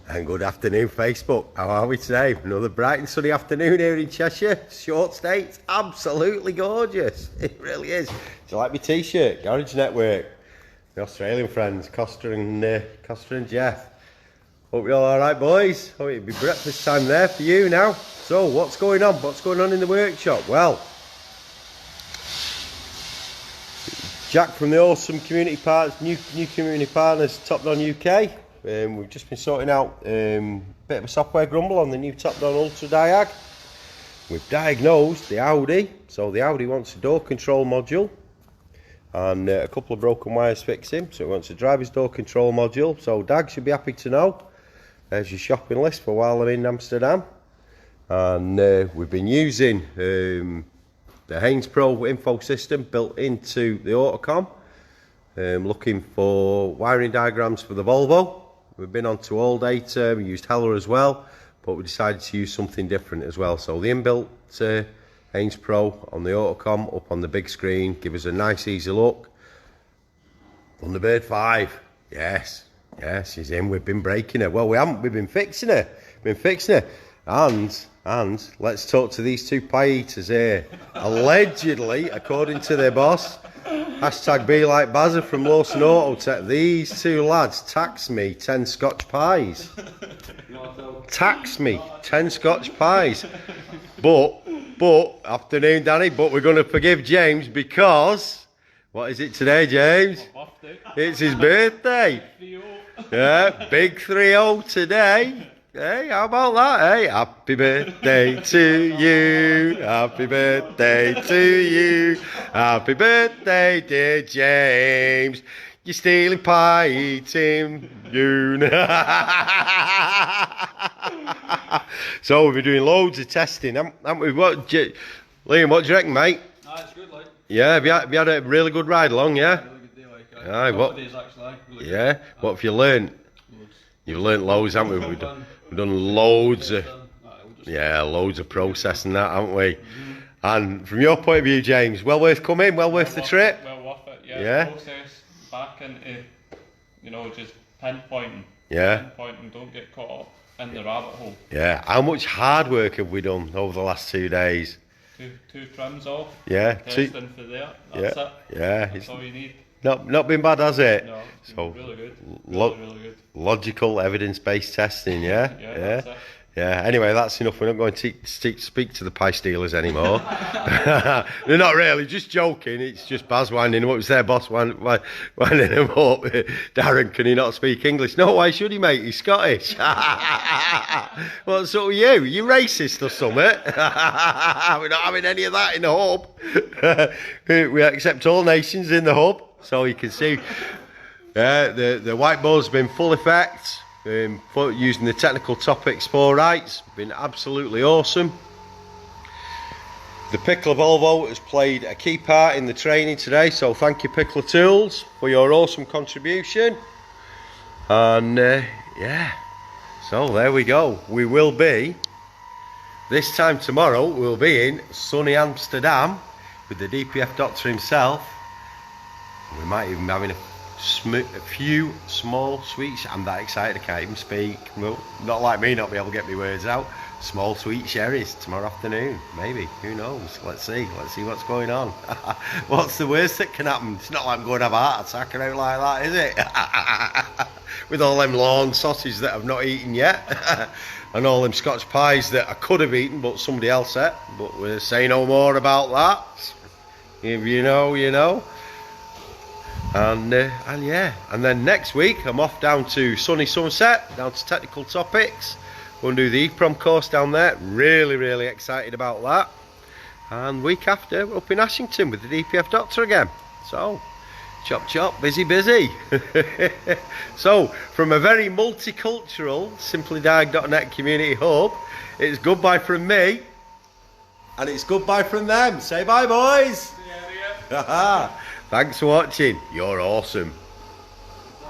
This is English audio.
And good afternoon, Facebook. How are we today? Another bright and sunny afternoon here in Cheshire. Short stay. It's absolutely gorgeous. It really is. Do you like my t-shirt? Garage Network. My Australian friends, Costa and Jeff. Hope you're all right, boys. Hope it'll be breakfast time there for you now. So, what's going on? What's going on in the workshop? Well, Jack from the awesome community partners, new community partners, Top Don UK. We've just been sorting out a bit of a software grumble on the new Top Don Ultra Diag. We've diagnosed the Audi, so the Audi wants a door control module and a couple of broken wires fixing, so it wants a driver's door control module. So Dag should be happy to know. There's your shopping list for while I'm in Amsterdam. And we've been using the Haynes Pro info system built into the Autocom, looking for wiring diagrams for the Volvo. We've been on to all data, we used Heller as well, but we decided to use something different as well. So the inbuilt Haynes Pro on the Autocom up on the big screen, give us a nice easy look. Thunderbird 5, yes, she's in. We've been breaking her. Well, we haven't, we've been fixing her. And let's talk to these two pie eaters here. Allegedly, according to their boss, hashtag be like Bazza from Lawson Auto Tech, these two lads tax me 10 Scotch pies. Tax me 10 Scotch pies. But, afternoon Danny, but we're going to forgive James because, what is it today, James? It's his birthday. Yeah, big 3-0 today. Hey, how about that? Hey, happy birthday to you. Happy birthday to you. Happy birthday, dear James. You're stealing pie eating you. So we've been doing loads of testing, haven't we? Liam, what do you reckon, mate? It's good, like. Yeah, have you had a really good ride along, yeah? Really good day, like. Aye, what? Days, actually, really Yeah, good. what have you learned? Loads. You've learnt loads, haven't we? We've done loads of, loads of processing that, haven't we? Mm-hmm. And from your point of view, James, well worth coming, well worth the trip? Well worth it, yeah. Yeah. Process back into, just pinpointing. Yeah. Pinpointing, don't get caught up in the rabbit hole. Yeah. How much hard work have we done over the last 2 days? Two trims off. Yeah. Testing for there. That's it. Yeah. That's all you need. Not been bad, has it? No, so really good. Really good. Logical, evidence-based testing, yeah? Yeah. That's it. Yeah, anyway, that's enough. We're not going to speak to the pie stealers anymore. They're not really, just joking. It's just Baz winding them up. It's their boss winding them up. Darren, can he not speak English? No, why should he, mate? He's Scottish. What's up with you? You racist or something? We're not having any of that in the hub. We accept all nations in the hub. So you can see the whiteboard's been full effect. Using the technical topics for rights, been absolutely awesome. The Pickler Volvo has played a key part in the training today, so thank you Pickler Tools for your awesome contribution. And so there we go. We will be, this time tomorrow, we'll be in sunny Amsterdam with the DPF doctor himself. We might even be having a few small sweets. I'm that excited I can't even speak. Well, not like me not be able to get my words out. Small sweet sherries tomorrow afternoon, maybe, who knows. Let's see what's going on. What's the worst that can happen? It's not like I'm going to have a heart attack or anything like that, is it? With all them lawn sausages that I've not eaten yet. And all them Scotch pies that I could have eaten but somebody else ate. But we'll say no more about that. If you know, you know. And then next week I'm off down to sunny Somerset, down to technical topics. We'll do the EPROM course down there. Really excited about that. And week after we're up in Ashington with the DPF doctor again. So chop, busy. So from a very multicultural SimplyDiag.net community hub, it's goodbye from me and it's goodbye from them. Say bye, boys. Yeah. Thanks for watching. You're awesome.